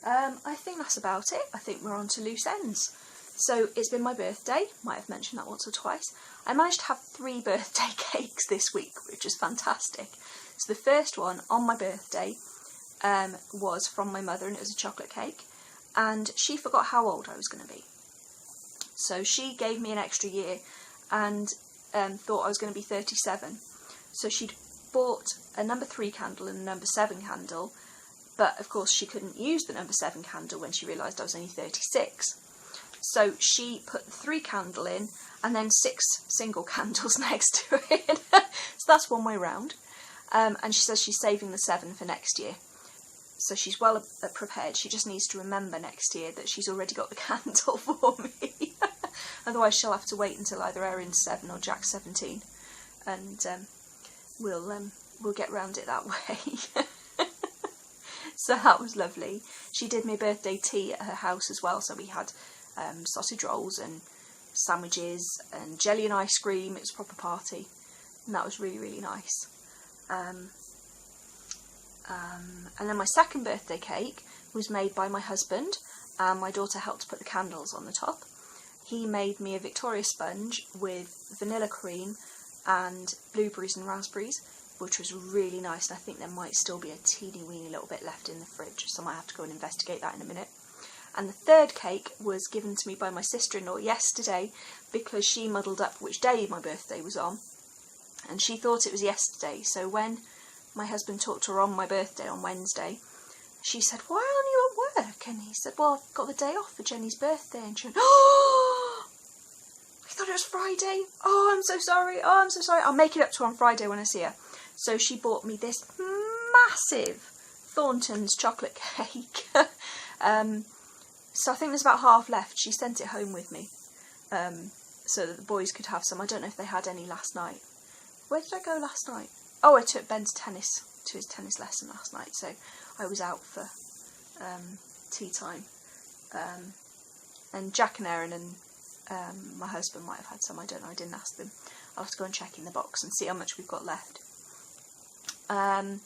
[SPEAKER 1] I think that's about it. I think we're on to loose ends. So it's been my birthday, might have mentioned that once or twice. I managed to have 3 birthday cakes this week, which is fantastic. So the first one on my birthday was from my mother, and it was a chocolate cake, and she forgot how old I was going to be. So she gave me an extra year and thought I was going to be 37. So she'd bought a number 3 candle and a number 7 candle, but of course she couldn't use the number 7 candle when she realised I was only 36. So she put the 3 candle in and then 6 single candles next to it. So that's one way round. And she says she's saving the 7 for next year. So she's well prepared. She just needs to remember next year that she's already got the candle for me. Otherwise she'll have to wait until either Erin's 7 or Jack's 17. And we'll get round it that way. So that was lovely. She did me a birthday tea at her house as well. So we had sausage rolls and sandwiches and jelly and ice cream. It was a proper party, and that was really, really nice. And then my second birthday cake was made by my husband, and my daughter helped to put the candles on the top. He made me a Victoria sponge with vanilla cream and blueberries and raspberries, which was really nice, and I think there might still be a teeny weeny little bit left in the fridge, so I might have to go and investigate that in a minute. And the third cake was given to me by my sister-in-law yesterday because she muddled up which day my birthday was on, and she thought it was yesterday. So when my husband talked to her on my birthday on Wednesday, she said, "Why aren't you at work?" And he said, "Well, I've got the day off for Jenny's birthday." And she went, "Oh, I thought it was Friday. Oh, I'm so sorry. Oh, I'm so sorry. I'll make it up to her on Friday when I see her." So she bought me this massive Thornton's chocolate cake. So I think there's about half left. She sent it home with me so that the boys could have some. I don't know if they had any last night. Where did I go last night? Oh, I took Ben to his tennis lesson last night, so I was out for tea time. And Jack and Erin and my husband might have had some, I don't know, I didn't ask them. I'll have to go and check in the box and see how much we've got left. I've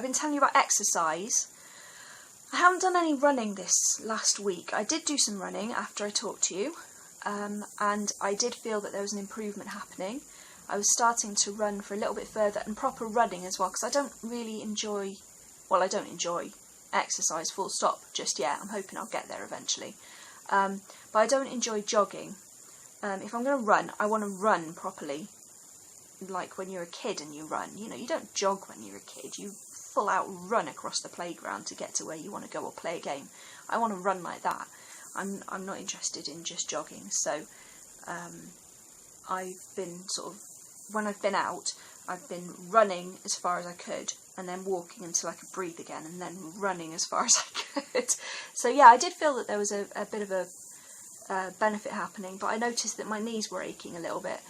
[SPEAKER 1] been telling you about exercise. I haven't done any running this last week. I did do some running after I talked to you, and I did feel that there was an improvement happening. I was starting to run for a little bit further, and proper running as well, because I don't really enjoy, well, I don't enjoy exercise full stop just yet. I'm hoping I'll get there eventually. but I don't enjoy jogging. If I'm going to run, I want to run properly, like when you're a kid and you run. You know, you don't jog when you're a kid, you full out run across the playground to get to where you want to go or play a game. I want to run like that. I'm not interested in just jogging, so I've been sort of, when I've been out, I've been running as far as I could, and then walking until I could breathe again, and then running as far as I could. So yeah, I did feel that there was a bit of a benefit happening, but I noticed that my knees were aching a little bit.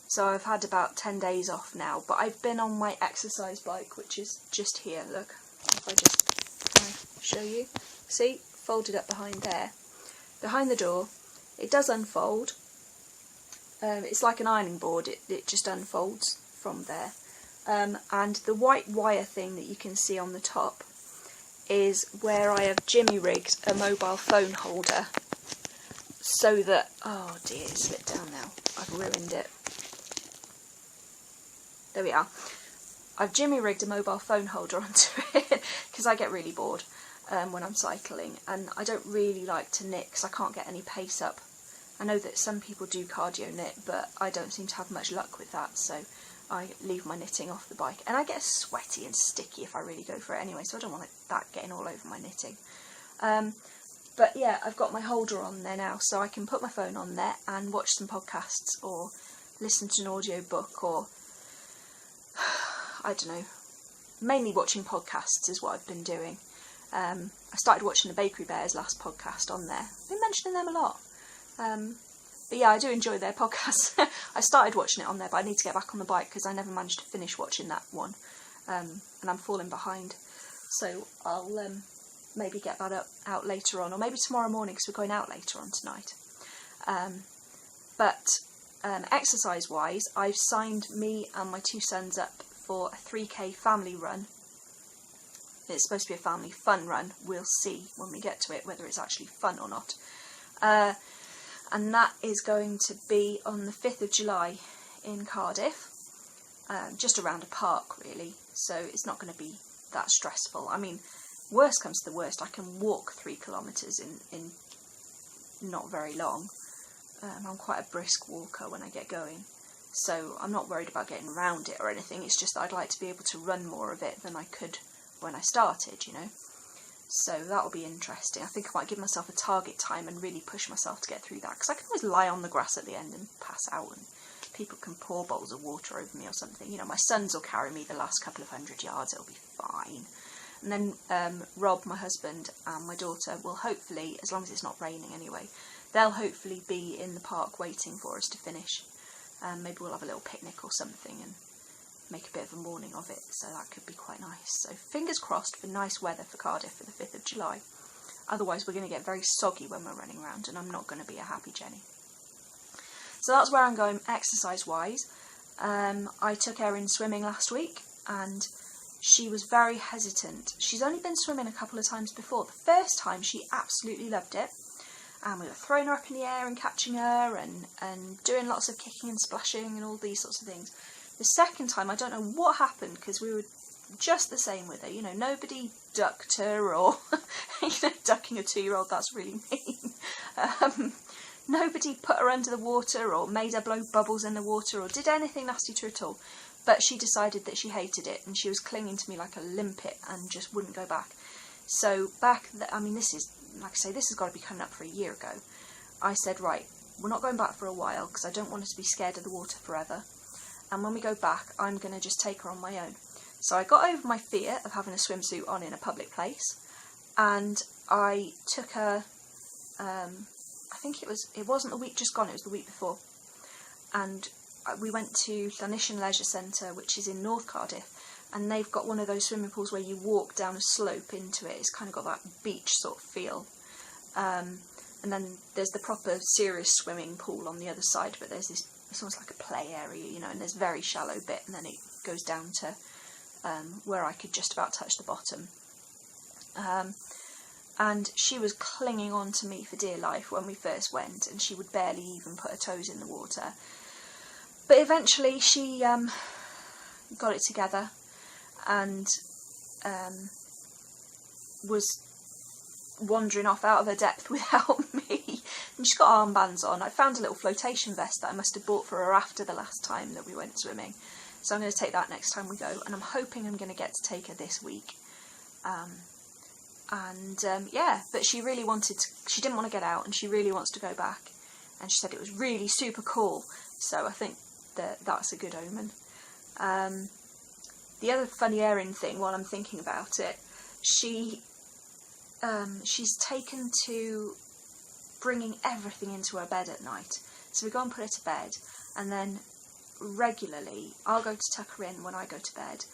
[SPEAKER 1] So I've had about 10 days off now, but I've been on my exercise bike, which is just here. Look, if I just show you. See, folded up behind there. Behind the door, it does unfold. It's like an ironing board, it just unfolds from there. And the white wire thing that you can see on the top is where I have jimmy rigged a mobile phone holder, so that, oh dear, it slipped down now, I've ruined it. There we are. I've jimmy rigged a mobile phone holder onto it because I get really bored when I'm cycling, and I don't really like to knit because I can't get any pace up. I know that some people do cardio knit, but I don't seem to have much luck with that, so I leave my knitting off the bike. And I get sweaty and sticky if I really go for it anyway, so I don't want that getting all over my knitting. But yeah, I've got my holder on there now, so I can put my phone on there and watch some podcasts or listen to an audio book, or I don't know, mainly watching podcasts is what I've been doing. I started watching the Bakery Bears last podcast on there. I've been mentioning them a lot. But yeah, I do enjoy their podcasts. I started watching it on there, but I need to get back on the bike because I never managed to finish watching that one. And I'm falling behind. So I'll maybe get that out later on, or maybe tomorrow morning because we're going out later on tonight. But exercise-wise, I've signed me and my two sons up for a 3k family run. It's supposed to be a family fun run. We'll see when we get to it whether it's actually fun or not. And that is going to be on the 5th of July in Cardiff, just around a park really, so it's not going to be that stressful. I mean, worst comes to the worst, I can walk 3 kilometres in not very long. I'm quite a brisk walker when I get going, so I'm not worried about getting around it or anything. It's just that I'd like to be able to run more of it than I could when I started, you know. So that'll be interesting. I think I might give myself a target time and really push myself to get through that, because I can always lie on the grass at the end and pass out, and people can pour bowls of water over me or something. You know, my sons will carry me the last couple of 100 yards, it'll be fine. And then Rob, my husband, and my daughter will hopefully, as long as it's not raining anyway, they'll hopefully be in the park waiting for us to finish. Maybe we'll have a little picnic or something and make a bit of a morning of it, so that could be quite nice. So fingers crossed for nice weather for Cardiff for the 5th of July. Otherwise we're going to get very soggy when we're running around, and I'm not going to be a happy Jenny. So that's where I'm going exercise wise. I took Erin swimming last week and she was very hesitant. She's only been swimming a couple of times before. The first time she absolutely loved it, and we were throwing her up in the air and catching her and doing lots of kicking and splashing and all these sorts of things. The second time, I don't know what happened, because we were just the same with her. You know, nobody ducked her, or, you know, ducking a 2-year-old, that's really mean. Nobody put her under the water or made her blow bubbles in the water or did anything nasty to her at all. But she decided that she hated it, and she was clinging to me like a limpet and just wouldn't go back. So I mean, this is, like I say, this has got to be coming up for a year ago. I said, right, we're not going back for a while because I don't want her to be scared of the water forever. And when we go back, I'm going to just take her on my own. So I got over my fear of having a swimsuit on in a public place, and I took her, I think it wasn't the week just gone, it was the week before. And we went to Llanishen Leisure Centre, which is in North Cardiff, and they've got one of those swimming pools where you walk down a slope into it. It's kind of got that beach sort of feel. And then there's the proper serious swimming pool on the other side, but there's this, it's almost like a play area, you know, and there's a very shallow bit, and then it goes down to where I could just about touch the bottom. And she was clinging on to me for dear life when we first went, and she would barely even put her toes in the water. But eventually she got it together and was wandering off out of her depth without me. And she's got armbands on. I found a little flotation vest that I must have bought for her after the last time that we went swimming. So I'm going to take that next time we go, and I'm hoping I'm going to get to take her this week. Yeah, but she really she didn't want to get out, and she really wants to go back. And she said it was really super cool. So I think that's a good omen. The other funny errand thing, while I'm thinking about it, she's taken to bringing everything into her bed at night. So we go and put her to bed, and then regularly I'll go to tuck her in when I go to bed,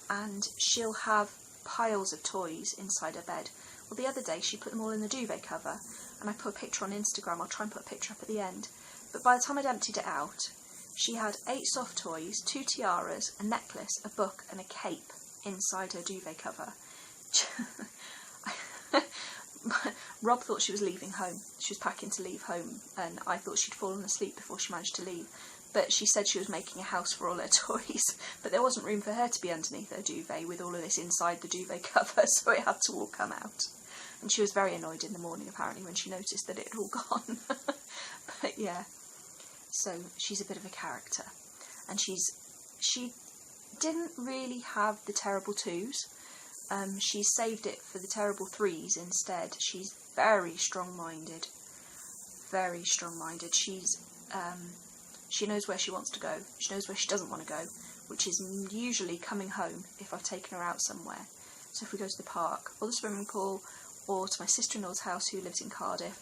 [SPEAKER 1] and she'll have piles of toys inside her bed. Well, the other day she put them all in the duvet cover, and I put a picture on Instagram. I'll try and put a picture up at the end. But by the time I'd emptied it out, she had 8 soft toys, 2 tiaras, a necklace, a book and a cape inside her duvet cover. Rob thought she was leaving home. She was packing to leave home, and I thought she'd fallen asleep before she managed to leave. But she said she was making a house for all her toys, but there wasn't room for her to be underneath her duvet with all of this inside the duvet cover, so it had to all come out. And she was very annoyed in the morning, apparently, when she noticed that it had all gone. But yeah, so she's a bit of a character. And she didn't really have the terrible 2s. She saved it for the terrible 3s instead. She's very strong-minded. Very strong-minded. She knows where she wants to go. She knows where she doesn't want to go, which is usually coming home if I've taken her out somewhere. So if we go to the park or the swimming pool or to my sister-in-law's house who lives in Cardiff,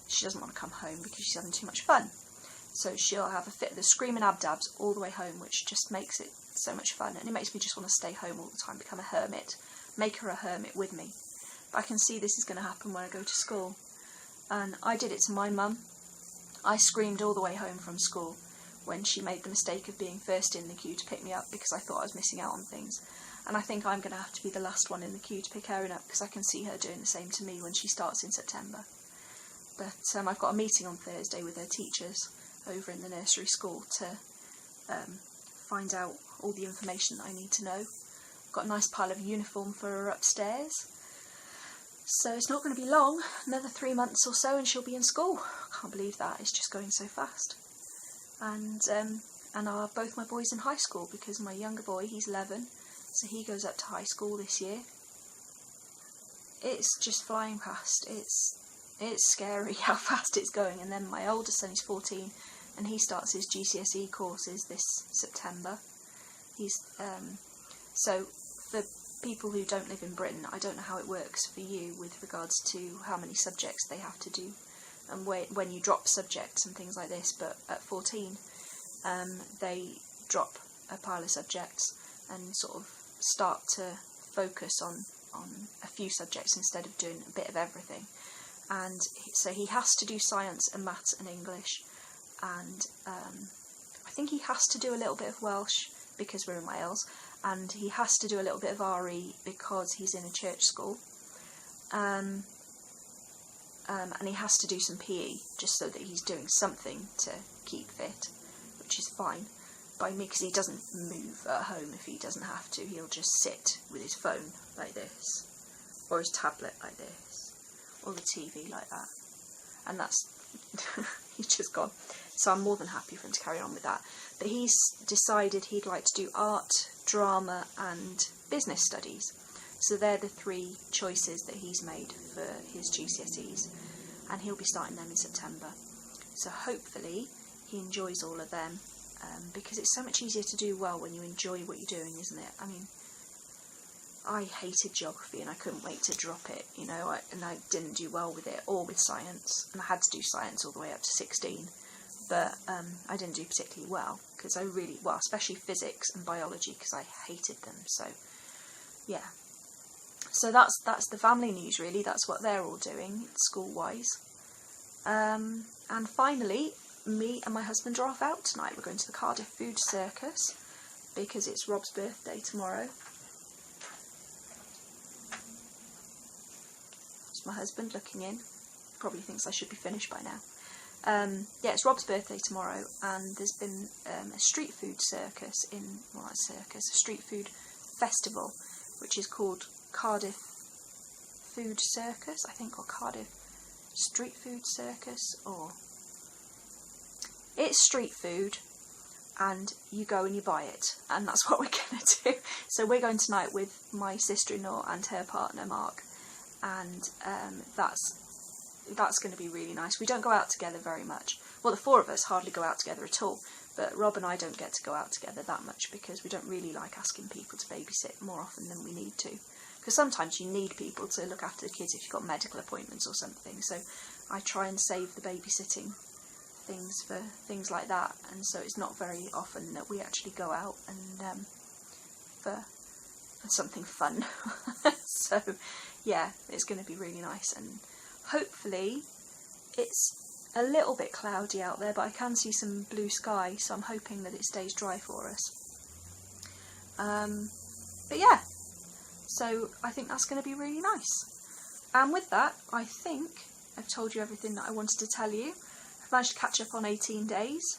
[SPEAKER 1] she doesn't want to come home because she's having too much fun. So she'll have a fit of the screaming abdabs all the way home, which just makes it so much fun. And it makes me just want to stay home all the time, become a hermit, make her a hermit with me. But I can see this is going to happen when I go to school. And I did it to my mum. I screamed all the way home from school when she made the mistake of being first in the queue to pick me up because I thought I was missing out on things. And I think I'm going to have to be the last one in the queue to pick her up because I can see her doing the same to me when she starts in September. But I've got a meeting on Thursday with her teachers over in the nursery school to find out all the information that I need to know. I've got a nice pile of uniform for her upstairs. So it's not going to be long, another 3 months or so and she'll be in school. I can't believe that, it's just going so fast. And both my boys in high school, because my younger boy, he's 11, so he goes up to high school this year. It's just flying past. It's scary how fast it's going. And then my oldest son is 14 and he starts his GCSE courses this September. So for people who don't live in Britain, I don't know how it works for you with regards to how many subjects they have to do and when you drop subjects and things like this, but at 14 they drop a pile of subjects and sort of start to focus on a few subjects instead of doing a bit of everything. And so he has to do science and maths and English, and I think he has to do a little bit of Welsh because we're in Wales, and he has to do a little bit of RE because he's in a church school, and he has to do some PE just so that he's doing something to keep fit, which is fine by me because he doesn't move at home if he doesn't have to. He'll just sit with his phone like this, or his tablet like this, or the TV like that, and that's he's just gone. So I'm more than happy for him to carry on with that. But he's decided he'd like to do art, drama and business studies. So they're the 3 choices that he's made for his GCSEs, and he'll be starting them in September. So hopefully he enjoys all of them, because it's so much easier to do well when you enjoy what you're doing, isn't it? I mean, I hated geography and I couldn't wait to drop it, you know, and I didn't do well with it or with science, and I had to do science all the way up to 16, but I didn't do particularly well because especially physics and biology, because I hated them. So yeah, so that's the family news really. That's what they're all doing school wise. And finally, me and my husband are off out tonight. We're going to the Cardiff Food Circus because it's Rob's birthday tomorrow. It's my husband looking in. Probably thinks I should be finished by now. Yeah, it's Rob's birthday tomorrow, and there's been a street food circus a street food festival, which is called Cardiff Food Circus, I think, or Cardiff Street Food Circus, or it's street food and you go and you buy it, and that's what we're going to do. So we're going tonight with my sister-in-law and her partner Mark, and that's going to be really nice. We don't go out together very much. Well, the four of us hardly go out together at all, but Rob and I don't get to go out together that much because we don't really like asking people to babysit more often than we need to. Because sometimes you need people to look after the kids if you've got medical appointments or something. So I try and save the babysitting things for things like that, and so it's not very often that we actually go out and for something fun. So yeah, it's going to be really nice, and hopefully it's a little bit cloudy out there, but I can see some blue sky, so I'm hoping that it stays dry for us. But yeah, so I think that's going to be really nice. And with that, I think I've told you everything that I wanted to tell you. I've managed to catch up on 18 days.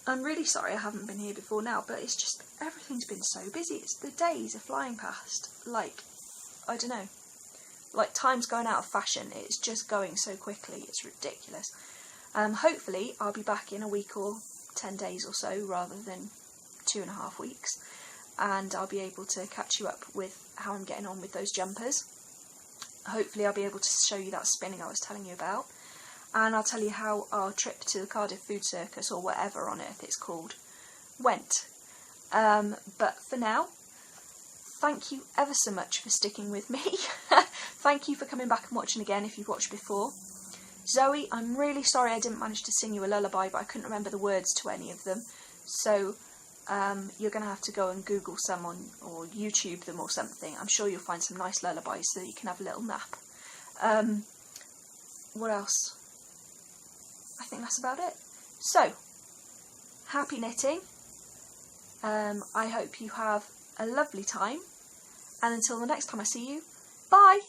[SPEAKER 1] I'm really sorry I haven't been here before now, but it's just, everything's been so busy. The days are flying past, like, I don't know, like time's going out of fashion. It's just going so quickly, it's ridiculous. Hopefully I'll be back in a week or 10 days or so, rather than 2.5 weeks, and I'll be able to catch you up with how I'm getting on with those jumpers. Hopefully I'll be able to show you that spinning I was telling you about, and I'll tell you how our trip to the Cardiff Food Circus, or whatever on earth it's called, went. But for now, thank you ever so much for sticking with me. Thank you for coming back and watching again if you've watched before. Zoe, I'm really sorry I didn't manage to sing you a lullaby, but I couldn't remember the words to any of them, so you're going to have to go and Google some or YouTube them or something. I'm sure you'll find some nice lullabies so that you can have a little nap. What else? I think that's about it. So, happy knitting. I hope you have a lovely time, and until the next time I see you, bye!